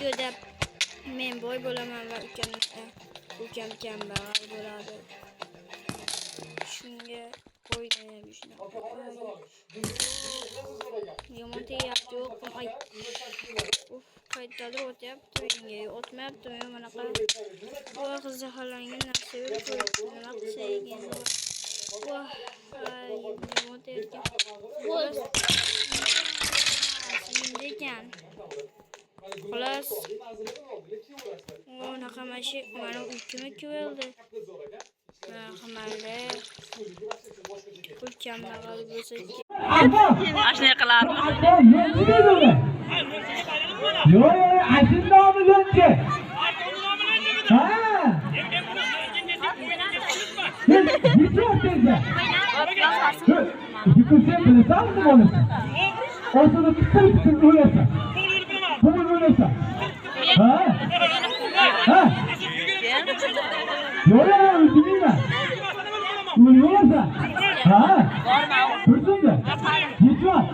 videoda men boy bo'laman va ukam kambag'al bo'ladi. Shunga qo'ydim shunaqa. Yomon tegyapti, yo'qim. Ay. Uf, qayerdadir o'tyapti menga. O'tmayapti mana bunaqa. Voy qizahalangan narsa yo'q. Nima qilsak ekan? Voy, yomon tegyapti. Xolos. Endi ekan. Xolos. Unaqa mashi mana ukam keldi. Mayli. Ukam naqal bo'lsa Ashna qilardi. Yo'q, ashindomi yo'qchi? Ha? Yıkılsın bile sağ mı olursun? Ortada tıkır uyarsan. Bugün uyarsan. Ha? Ha? Yok ya, öldüreyim ben. Uyarsan. Ha? Hırsın da. Hiç var.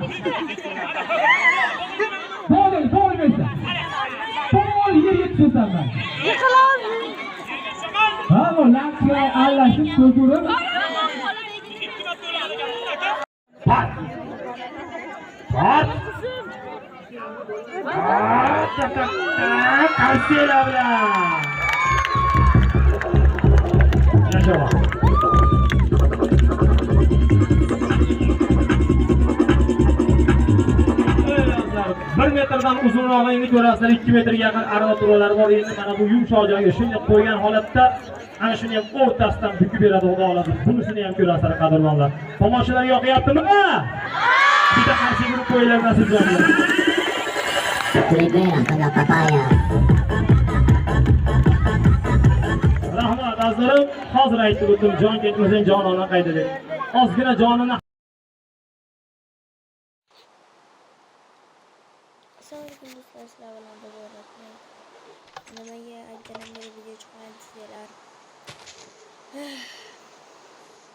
Doğru mesela. Doğru yer yetişirsen ben. Ha, o lankaya Allah'ın sözünü. Pat! Pat! Kalsiyla bile! Yaşa bak! Bir metrdan uzunroqligini ko'rasizlar, 2 metrga yaqin armaturalari bor. Endi mana bu yumshoq joyga shunday qo'ygan holatda ana shuni ham o'rtasidan bukib beradi, xudo oladi. Bunisini ham ko'rasizlar, qadrmonlar. Tomoshalar yoqyaptimi? Bitta qarshi guruh qo'yinglar nasibjonlar. Rahmat azizlarim, hozir aytib o'tdim, jon ketmasin, jonona qayda deb. Ozgina jonini Assalamualaikum do'stlar, sizlar bilan birga nimaga aytganimdek video chiqmayapti sizlar.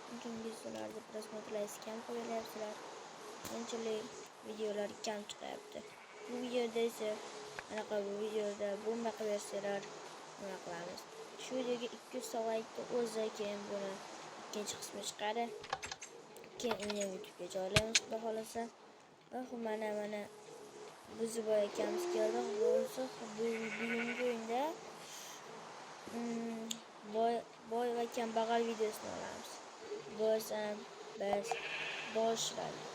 Bugungi sizlarga prosmotlaysiz kam qo'yilyapsizlar. Qanchalik videolar kam chiqyapti. Bu videoda esa anaqa bu videoda bomba qilaversizlar, nima qilamiz? Shu videoga 200 so'g'aydi o'zi, keyin buni ikkinchi qismi chiqadi. Keyin uni YouTube'ga joylaymiz, xudo xolasa. Va mana bizni boy akamiz keldi. Bo'lsa bugungi o'yinda boy va kambag'al videosini olamiz. Bo'lsa biz boshladik.